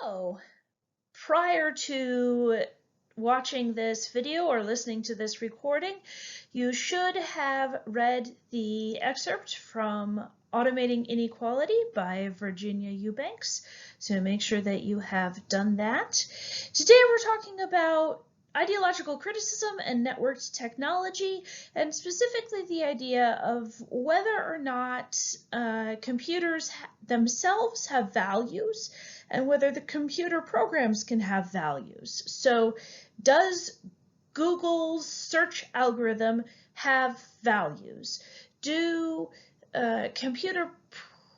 So, prior to watching this video or listening to this recording, you should have read the excerpt from Automating Inequality by Virginia Eubanks. So make sure that you have done that. Today we're talking about ideological criticism and networked technology, and specifically the idea of whether or not computers themselves have values and whether the computer programs can have values. So does Google's search algorithm have values? Do computer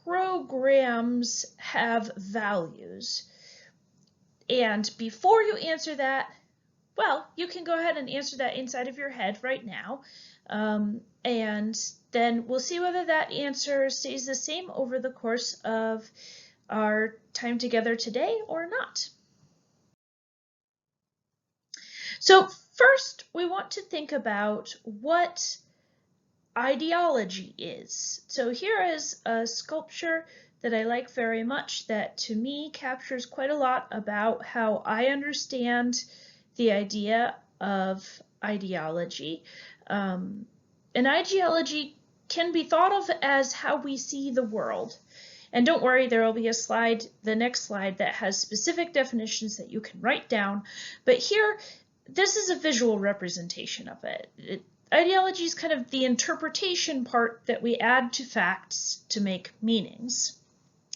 programs have values? And before you answer that, well, you can go ahead and answer that inside of your head right now. And then we'll see whether that answer stays the same over the course of our time together today or not. So first, we want to think about what ideology is. So here is a sculpture that I like very much that to me captures quite a lot about how I understand the idea of ideology. An ideology can be thought of as how we see the world. And don't worry, there will be a slide, the next slide, that has specific definitions that you can write down. But here, this is a visual representation of it. Ideology is kind of the interpretation part that we add to facts to make meanings.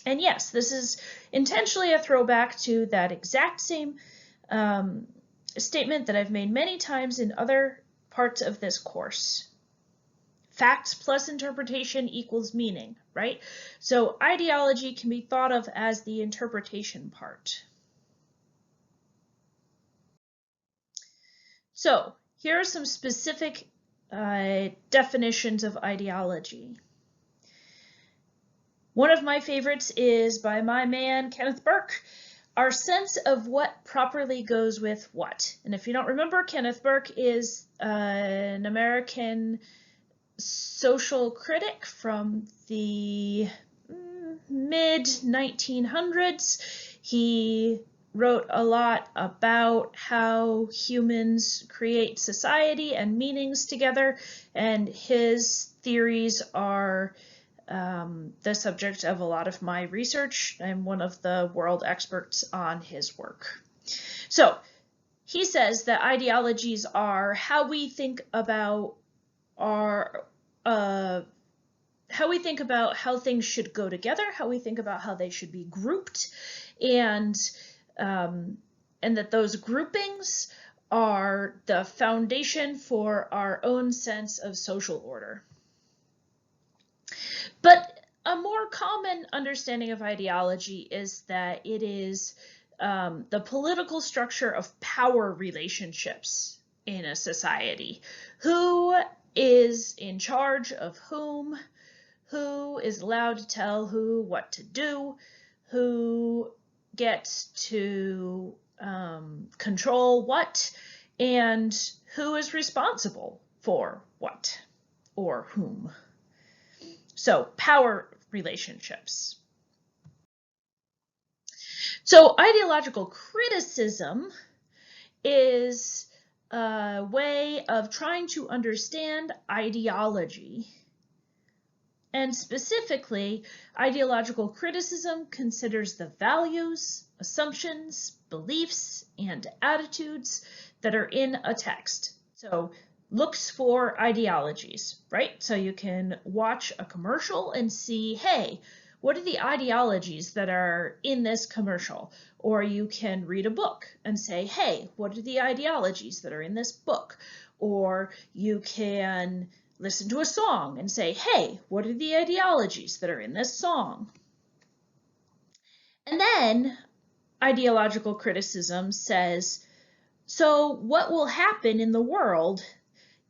And yes, this is intentionally a throwback to that exact same statement that I've made many times in other parts of this course. Facts plus interpretation equals meaning, right? So ideology can be thought of as the interpretation part. So here are some specific definitions of ideology. One of my favorites is by my man, Kenneth Burke. Our sense of what properly goes with what. And if you don't remember, Kenneth Burke is an American social critic from the mid-1900s. He wrote a lot about how humans create society and meanings together, and his theories are the subject of a lot of my research. I'm one of the world experts on his work. So he says that ideologies are how we think about how things should go together, how we think about how they should be grouped, and that those groupings are the foundation for our own sense of social order. But a more common understanding of ideology is that it is the political structure of power relationships in a society. Who is in charge of whom? Who is allowed to tell who what to do? Who gets to control what? And who is responsible for what or whom? So power relationships. So ideological criticism is a way of trying to understand ideology. And specifically, ideological criticism considers the values, assumptions, beliefs, and attitudes that are in a text. So looks for ideologies, right? So you can watch a commercial and see, hey, what are the ideologies that are in this commercial? Or you can read a book and say, hey, what are the ideologies that are in this book? Or you can listen to a song and say, hey, what are the ideologies that are in this song? And then ideological criticism says, so what will happen in the world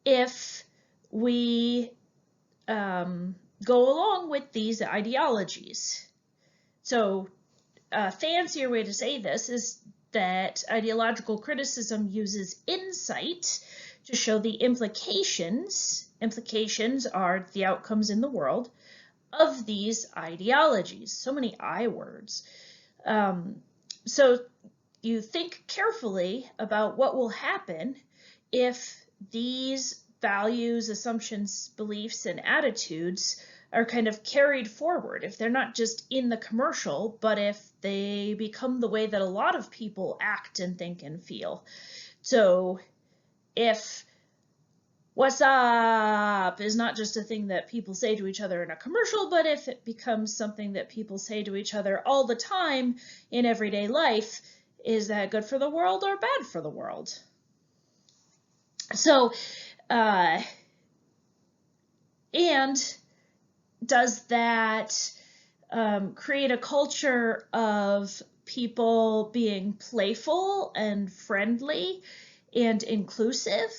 if we go along with these ideologies? So a fancier way to say this is that ideological criticism uses insight to show the implications. Implications are the outcomes in the world of these ideologies. So many I words. so you think carefully about what will happen if these values, assumptions, beliefs, and attitudes are kind of carried forward, if they're not just in the commercial, but if they become the way that a lot of people act and think and feel. So if "what's up" is not just a thing that people say to each other in a commercial, but if it becomes something that people say to each other all the time in everyday life, is that good for the world or bad for the world? So, and does that create a culture of people being playful and friendly and inclusive?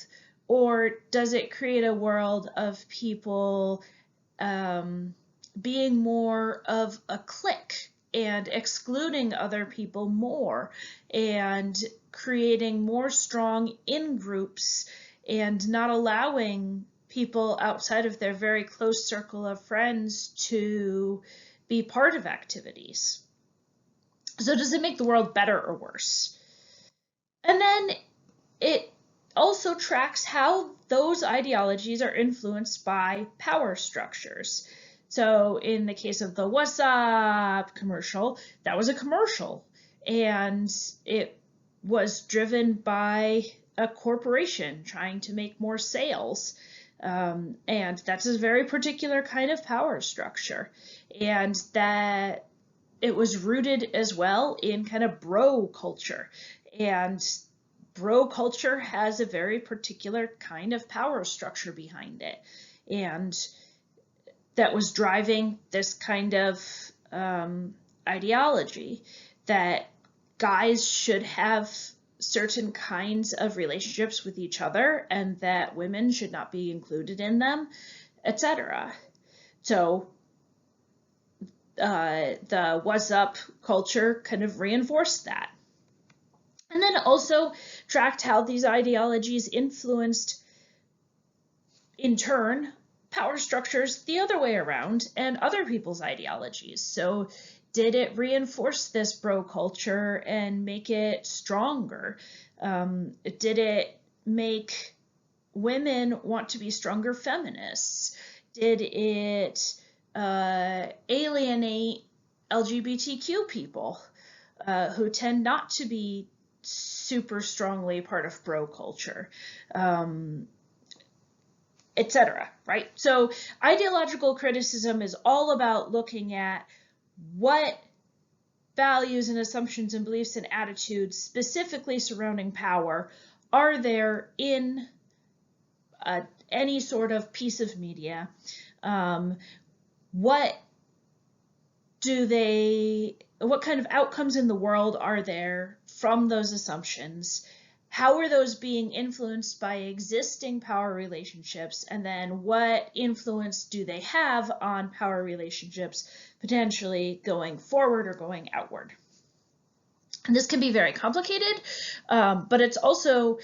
Or does it create a world of people being more of a clique and excluding other people more and creating more strong in-groups and not allowing people outside of their very close circle of friends to be part of activities? So does it make the world better or worse? And then it also tracks how those ideologies are influenced by power structures. So in the case of the "what's up" commercial, that was a commercial, and it was driven by a corporation trying to make more sales. And that's a very particular kind of power structure. And that it was rooted as well in kind of bro culture. And bro culture has a very particular kind of power structure behind it. And that was driving this kind of ideology that guys should have certain kinds of relationships with each other and that women should not be included in them, etc. So the "what's up" culture kind of reinforced that. And then also tracked how these ideologies influenced, in turn, power structures the other way around and other people's ideologies. So did it reinforce this bro culture and make it stronger? Did it make women want to be stronger feminists? Did it alienate LGBTQ people who tend not to be super strongly part of bro culture, etc., right? So ideological criticism is all about looking at what values and assumptions and beliefs and attitudes specifically surrounding power are there in any sort of piece of media. What kind of outcomes in the world are there from those assumptions? How are those being influenced by existing power relationships? And then what influence do they have on power relationships potentially going forward or going outward? And this can be very complicated, but it's also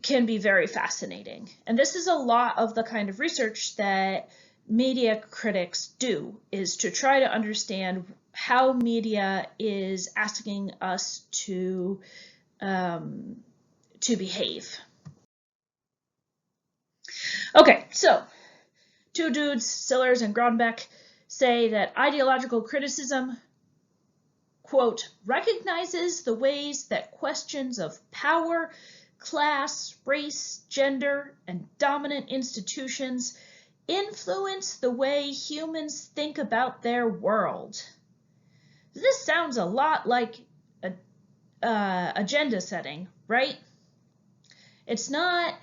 can be very fascinating. And this is a lot of the kind of research that media critics do, is to try to understand how media is asking us to behave. Okay, so two dudes, Sillars and Gronbeck, say that ideological criticism, quote, recognizes the ways that questions of power, class, race, gender, and dominant institutions influence the way humans think about their world. This sounds a lot like agenda setting, right? It's not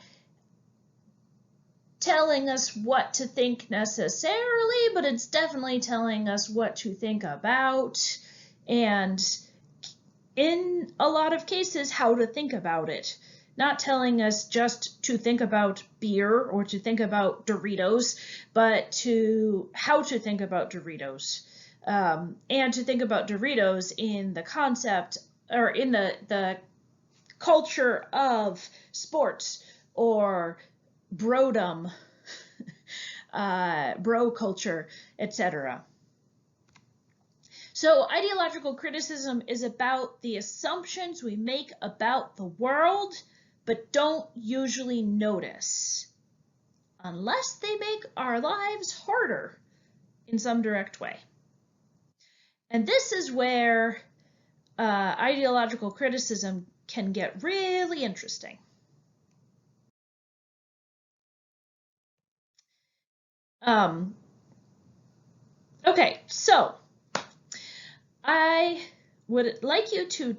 telling us what to think necessarily, but it's definitely telling us what to think about, and in a lot of cases, how to think about it. Not telling us just to think about beer or to think about Doritos, but how to think about Doritos. And to think about Doritos in the concept, or in the culture of sports or brodom, bro culture, etc. So ideological criticism is about the assumptions we make about the world, but don't usually notice, unless they make our lives harder in some direct way. And this is where ideological criticism can get really interesting. Okay, so I would like you to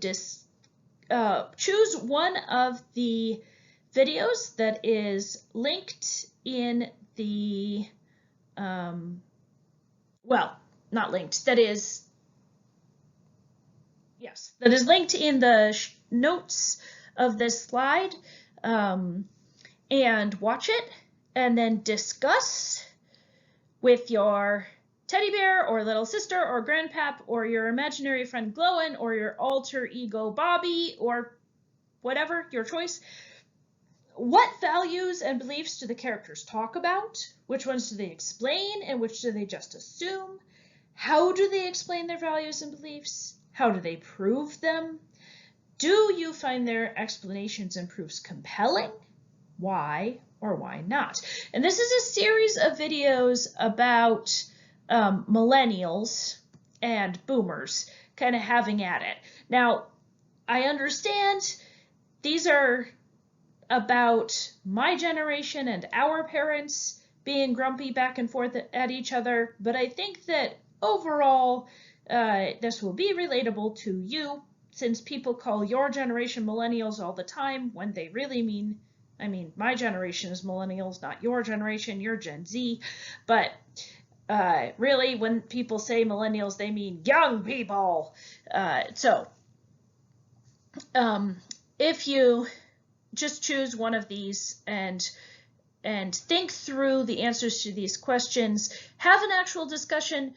choose one of the videos that is linked in the, well, not linked, that is, yes, that is linked in the notes of this slide, and watch it, and then discuss with your teddy bear or little sister or grandpap or your imaginary friend Glowin or your alter ego Bobby or whatever, your choice. What values and beliefs do the characters talk about? Which ones do they explain and which do they just assume? How do they explain their values and beliefs? How do they prove them? Do you find their explanations and proofs compelling? Why or why not? And this is a series of videos about millennials and boomers kind of having at it. Now, I understand these are about my generation and our parents being grumpy back and forth at each other, but I think that overall this will be relatable to you, since people call your generation millennials all the time when they really mean, I mean, my generation is millennials, not your generation, you're Gen Z, but really when people say millennials, they mean young people. If you just choose one of these and think through the answers to these questions, have an actual discussion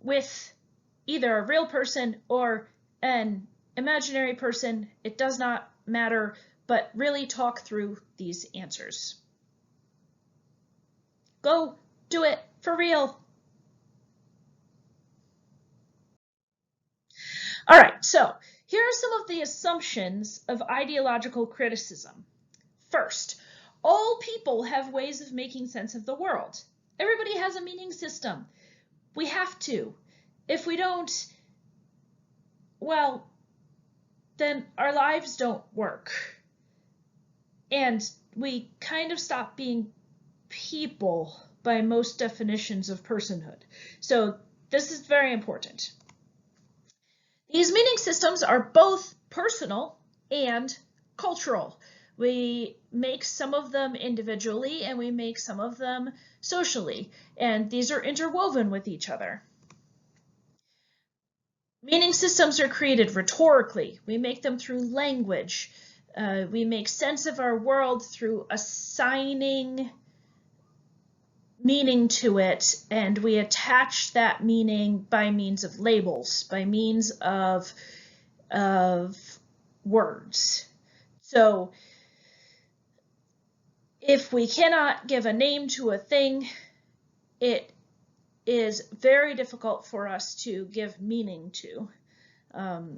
with either a real person or an imaginary person, it does not matter, but really talk through these answers. Go do it for real. All right, so here are some of the assumptions of ideological criticism. First, all people have ways of making sense of the world. Everybody has a meaning system. We have to. If we don't, well, then our lives don't work. And we kind of stop being people by most definitions of personhood. So this is very important. These meaning systems are both personal and cultural. We make some of them individually and we make some of them socially, and these are interwoven with each other. Meaning systems are created rhetorically. We make them through language. We make sense of our world through assigning meaning to it, and we attach that meaning by means of labels, by means of words. So if we cannot give a name to a thing, it is very difficult for us to give meaning to,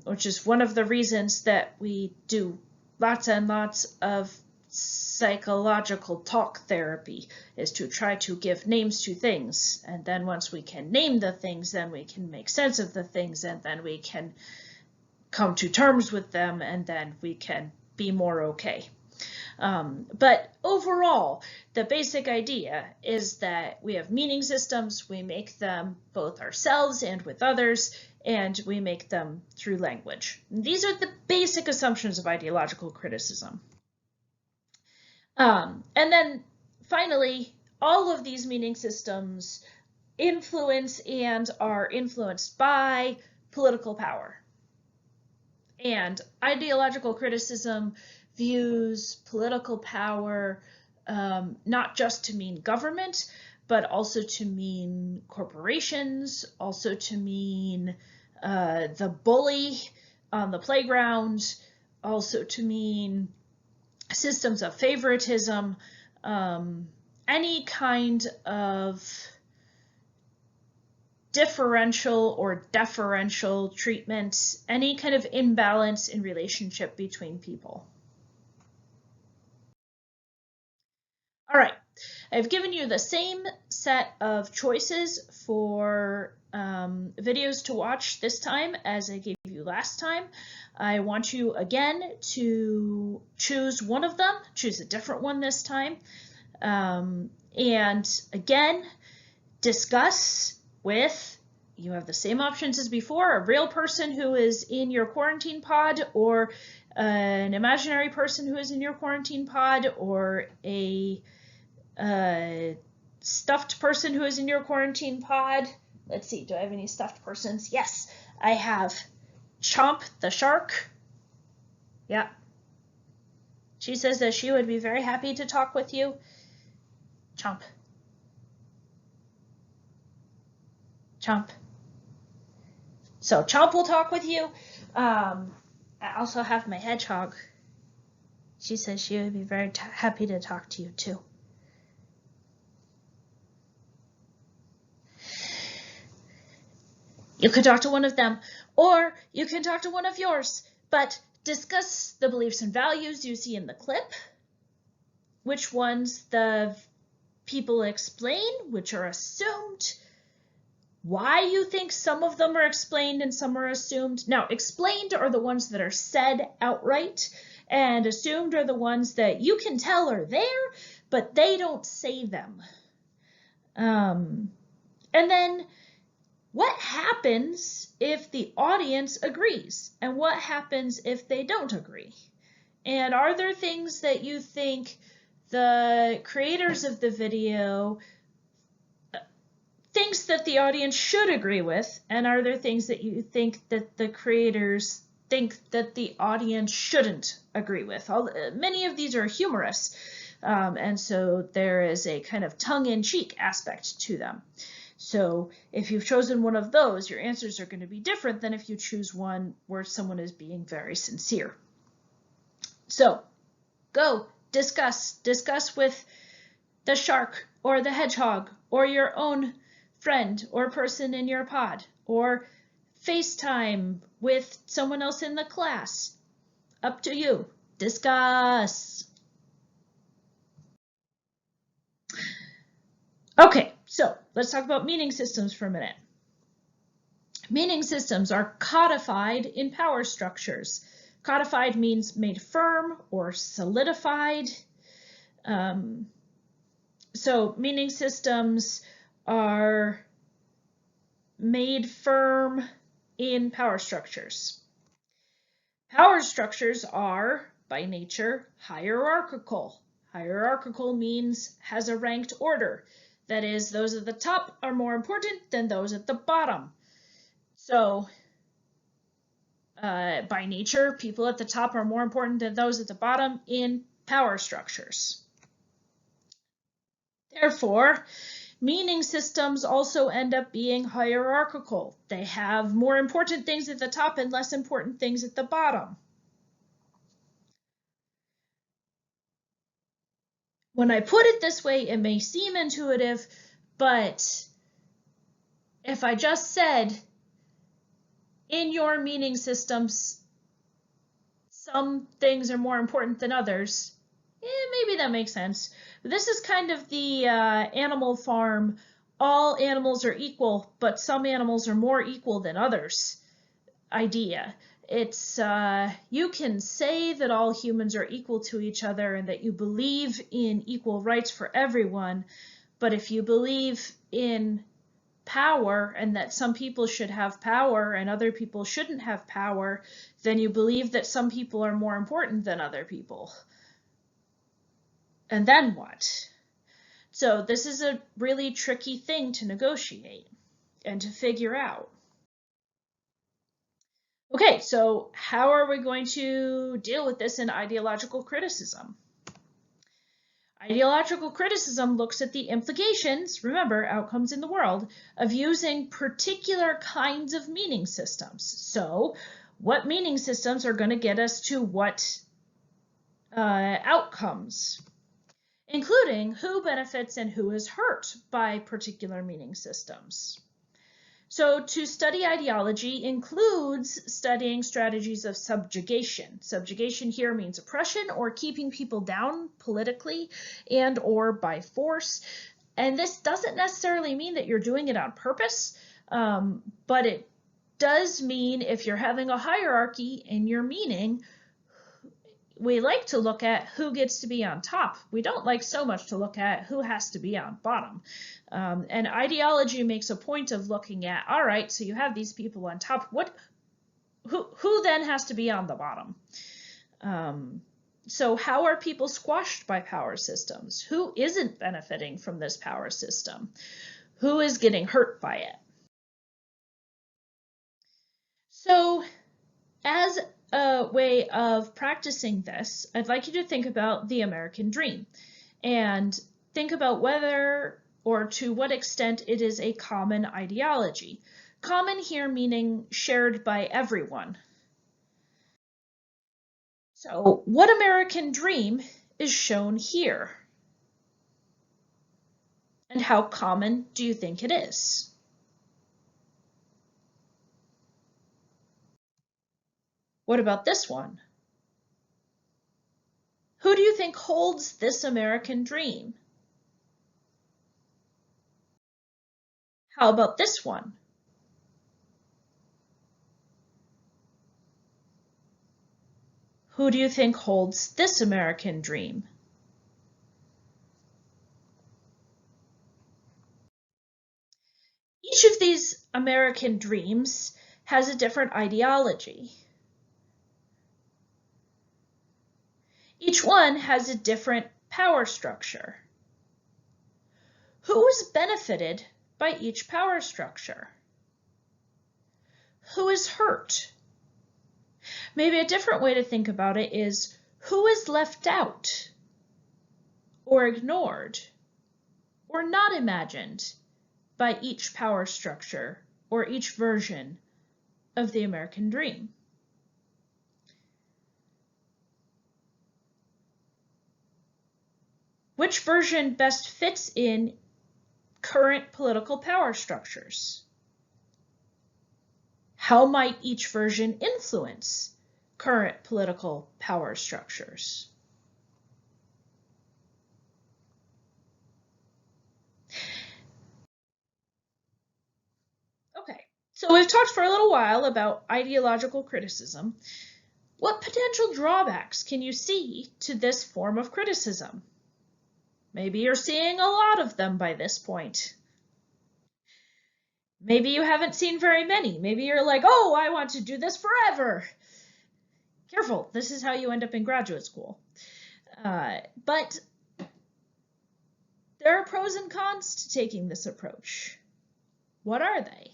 which is one of the reasons that we do lots and lots of psychological talk therapy, is to try to give names to things. And then once we can name the things, then we can make sense of the things, and then we can come to terms with them, and then we can be more okay. But overall, the basic idea is that we have meaning systems, we make them both ourselves and with others, and we make them through language. These are the basic assumptions of ideological criticism. And then finally, all of these meaning systems influence and are influenced by political power. And ideological criticism views political power not just to mean government, but also to mean corporations, also to mean the bully on the playground, also to mean systems of favoritism, any kind of differential or deferential treatment, any kind of imbalance in relationship between people. All right, I've given you the same set of choices for videos to watch this time as I gave you last time. I want you again to choose one of them, choose a different one this time, and again, discuss with, you have the same options as before, a real person who is in your quarantine pod, or an imaginary person who is in your quarantine pod, or a stuffed person who is in your quarantine pod. Let's see, do I have any stuffed persons? Yes, I have Chomp the shark. Yeah. She says that she would be very happy to talk with you. Chomp. Chomp. So Chomp will talk with you. I also have my hedgehog. She says she would be very happy to talk to you too. You could talk to one of them, or you can talk to one of yours, but discuss the beliefs and values you see in the clip, which ones the people explain, which are assumed, why you think some of them are explained and some are assumed. Now, explained are the ones that are said outright, and assumed are the ones that you can tell are there, but they don't say them. And then, what happens if the audience agrees? And what happens if they don't agree? And are there things that you think the creators of the video thinks that the audience should agree with? And are there things that you think that the creators think that the audience shouldn't agree with? Many of these are humorous, and so there is a kind of tongue-in-cheek aspect to them. So if you've chosen one of those, your answers are going to be different than if you choose one where someone is being very sincere. So go discuss with the shark or the hedgehog or your own friend or person in your pod, or FaceTime with someone else in the class. Up to you. Discuss. Okay, so let's talk about meaning systems for a minute. Meaning systems are codified in power structures. Codified means made firm or solidified. So meaning systems are made firm in power structures. Power structures are, by nature, hierarchical. Hierarchical means has a ranked order. That is, those at the top are more important than those at the bottom. So, by nature, people at the top are more important than those at the bottom in power structures. Therefore, meaning systems also end up being hierarchical. They have more important things at the top and less important things at the bottom. When I put it this way, it may seem intuitive, but if I just said, in your meaning systems, some things are more important than others, maybe that makes sense. This is kind of the Animal Farm, all animals are equal, but some animals are more equal than others idea. It's, you can say that all humans are equal to each other and that you believe in equal rights for everyone, but if you believe in power and that some people should have power and other people shouldn't have power, then you believe that some people are more important than other people. And then what? So this is a really tricky thing to negotiate and to figure out. Okay, so how are we going to deal with this in ideological criticism? Ideological criticism looks at the implications, remember, outcomes in the world, of using particular kinds of meaning systems. So what meaning systems are going to get us to what outcomes, including who benefits and who is hurt by particular meaning systems. So to study ideology includes studying strategies of subjugation. Subjugation here means oppression or keeping people down politically and or by force. And this doesn't necessarily mean that you're doing it on purpose, but it does mean if you're having a hierarchy in your meaning, we like to look at who gets to be on top. We don't like so much to look at who has to be on bottom. And ideology makes a point of looking at, all right, so you have these people on top. Who then has to be on the bottom? So how are people squashed by power systems? Who isn't benefiting from this power system? Who is getting hurt by it? So as a way of practicing this, I'd like you to think about the American dream and think about whether or to what extent it is a common ideology. Common here meaning shared by everyone. So what American dream is shown here? And how common do you think it is? What about this one? Who do you think holds this American dream? How about this one? Who do you think holds this American dream? Each of these American dreams has a different ideology. Each one has a different power structure. Who is benefited by each power structure? Who is hurt? Maybe a different way to think about it is who is left out or ignored or not imagined by each power structure or each version of the American dream? Which version best fits in current political power structures? How might each version influence current political power structures? Okay, so we've talked for a little while about ideological criticism. What potential drawbacks can you see to this form of criticism? Maybe you're seeing a lot of them by this point. Maybe you haven't seen very many. Maybe you're like, oh, I want to do this forever. Careful, this is how you end up in graduate school. But there are pros and cons to taking this approach. What are they?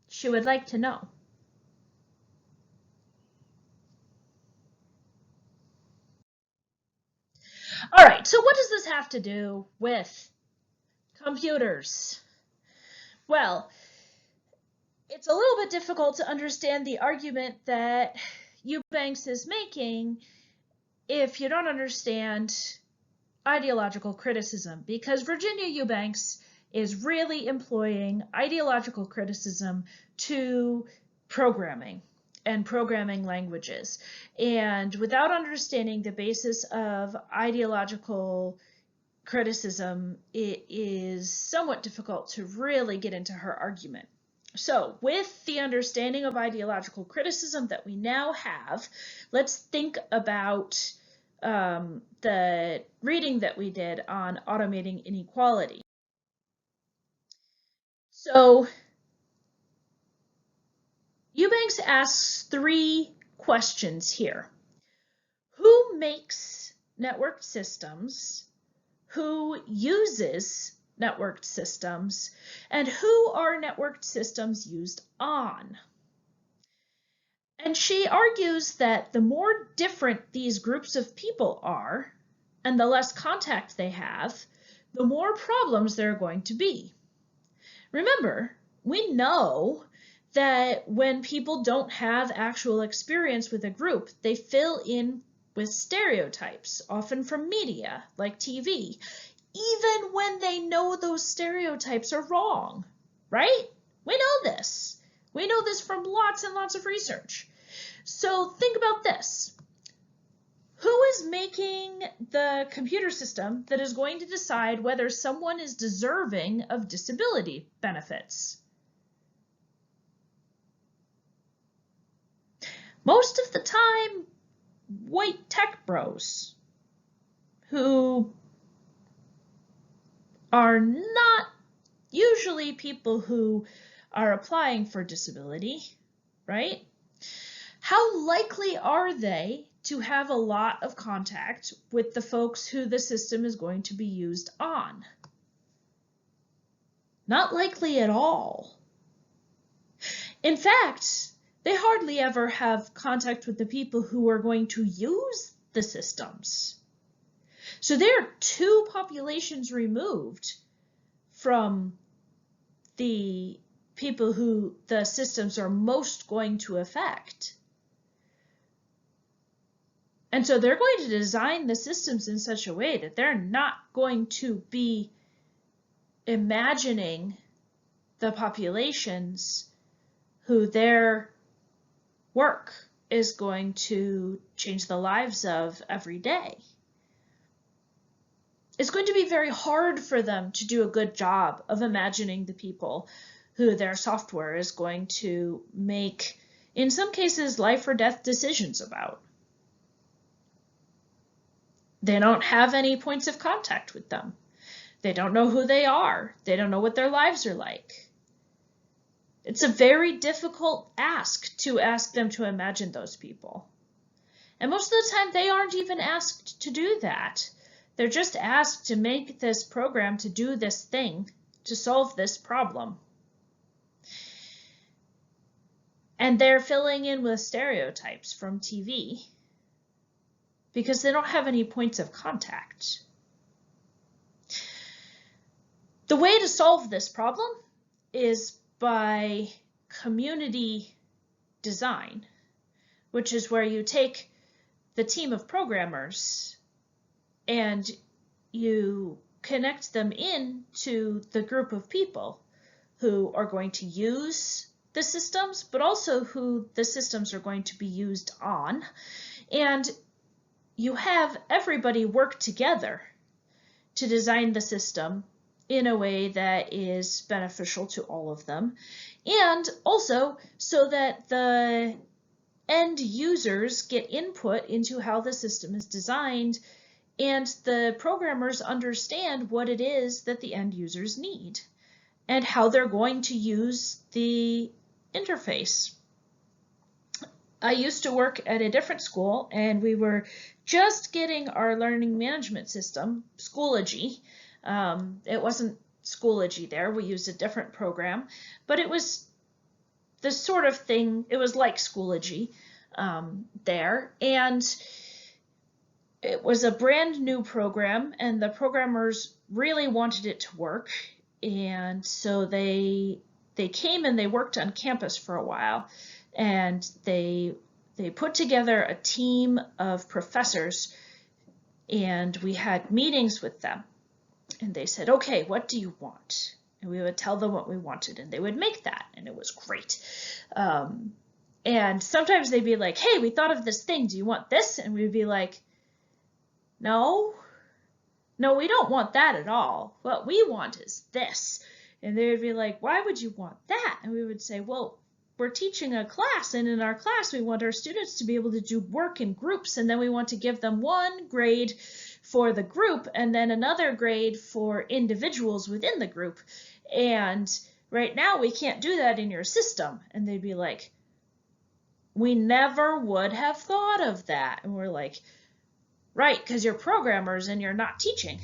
She would like to know. All right, so what does this have to do with computers? Well, it's a little bit difficult to understand the argument that Eubanks is making if you don't understand ideological criticism, because Virginia Eubanks is really employing ideological criticism to programming and programming languages. And without understanding the basis of ideological criticism, it is somewhat difficult to really get into her argument. So with the understanding of ideological criticism that we now have, let's think about the reading that we did on automating inequality. So Eubanks asks 3 questions here. Who makes networked systems? Who uses networked systems? And who are networked systems used on? And she argues that the more different these groups of people are, and the less contact they have, the more problems there are going to be. Remember, we know that when people don't have actual experience with a group, they fill in with stereotypes, often from media like TV, even when they know those stereotypes are wrong, right? We know this. We know this from lots and lots of research. So think about this. Who is making the computer system that is going to decide whether someone is deserving of disability benefits? Most of the time, white tech bros who are not usually people who are applying for disability, right? How likely are they to have a lot of contact with the folks who the system is going to be used on? Not likely at all. In fact, they hardly ever have contact with the people who are going to use the systems. So they're two populations removed from the people who the systems are most going to affect. And so they're going to design the systems in such a way that they're not going to be imagining the populations who their work is going to change the lives of every day. It's going to be very hard for them to do a good job of imagining the people who their software is going to make, in some cases, life or death decisions about. They don't have any points of contact with them. They don't know who they are. They don't know what their lives are like. It's a very difficult ask to ask them to imagine those people. And most of the time, they aren't even asked to do that. They're just asked to make this program to do this thing, to solve this problem. And they're filling in with stereotypes from TV because they don't have any points of contact. The way to solve this problem is by community design, which is where you take the team of programmers and you connect them in to the group of people who are going to use the systems, but also who the systems are going to be used on. And you have everybody work together to design the system in a way that is beneficial to all of them, and also so that the end users get input into how the system is designed, and the programmers understand what it is that the end users need and how they're going to use the interface. I used to work at a different school, and we were just getting our learning management system, Schoology. It wasn't Schoology there, we used a different program, but it was the sort of thing, it was like Schoology there, and it was a brand new program, and the programmers really wanted it to work, and so they came and they worked on campus for a while, and they put together a team of professors, and we had meetings with them. And they said, okay, what do you want? And we would tell them what we wanted, and they would make that, and it was great. And sometimes they'd be like, hey, we thought of this thing. Do you want this? And we'd be like, no, we don't want that at all. What we want is this. And they would be like, why would you want that? And we would say, well, we're teaching a class, and in our class, we want our students to be able to do work in groups, and then we want to give them one grade for the group and then another grade for individuals within the group. And right now we can't do that in your system. And they'd be like, we never would have thought of that. And we're like, right, because you're programmers and you're not teaching.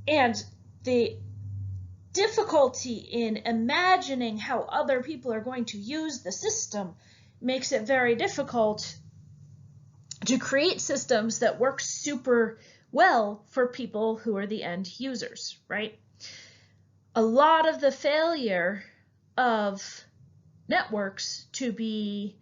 And the difficulty in imagining how other people are going to use the system makes it very difficult to create systems that work super well for people who are the end users, right? A lot of the failure of networks to be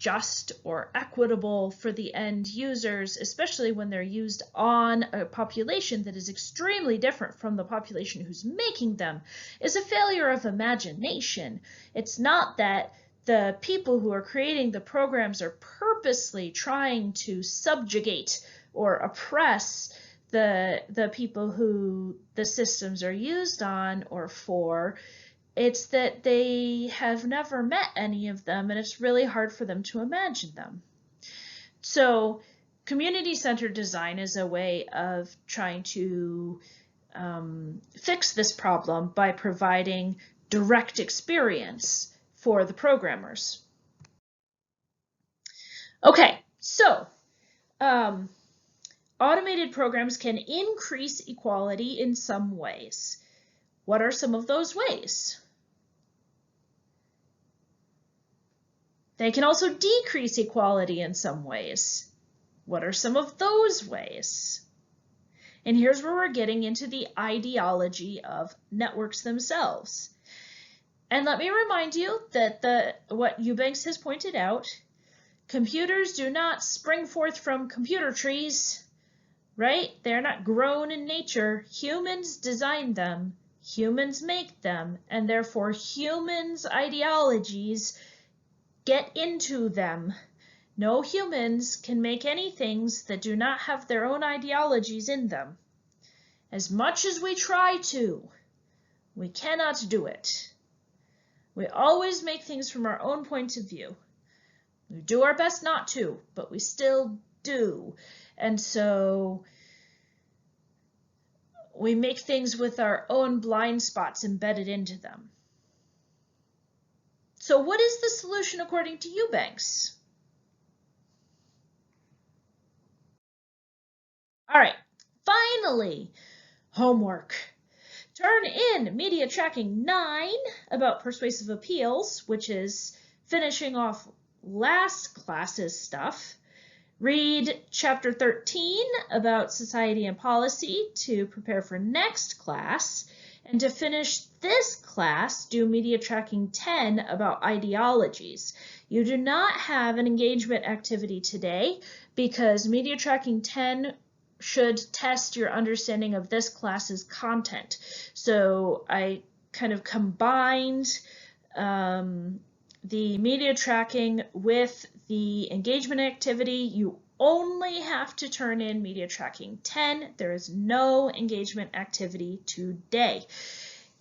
just or equitable for the end users, especially when they're used on a population that is extremely different from the population who's making them, is a failure of imagination. It's not that the people who are creating the programs are purposely trying to subjugate or oppress the people who the systems are used on or for. It's that they have never met any of them, and it's really hard for them to imagine them. So community-centered design is a way of trying to fix this problem by providing direct experience for the programmers. Okay, so automated programs can increase equality in some ways. What are some of those ways? They can also decrease equality in some ways. What are some of those ways? And here's where we're getting into the ideology of networks themselves. And let me remind you that what Eubanks has pointed out, computers do not spring forth from computer trees, right? They're not grown in nature. Humans design them, humans make them, and therefore humans' ideologies get into them. No humans can make any things that do not have their own ideologies in them. As much as we try to, we cannot do it. We always make things from our own point of view. We do our best not to, but we still do. And so we make things with our own blind spots embedded into them. So what is the solution according to Eubanks? All right, finally, homework. Turn in Media Tracking 9 about persuasive appeals, which is finishing off last class's stuff. Read Chapter 13 about society and policy to prepare for next class. And to finish this class, do Media Tracking 10 about ideologies. You do not have an engagement activity today because Media Tracking 10 should test your understanding of this class's content. So I kind of combined the media tracking with the engagement activity. You only have to turn in Media Tracking 10. There is no engagement activity today.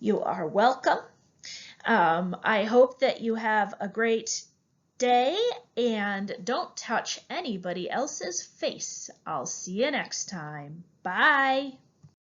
You are welcome. I hope that you have a great day and don't touch anybody else's face. I'll see you next time. Bye.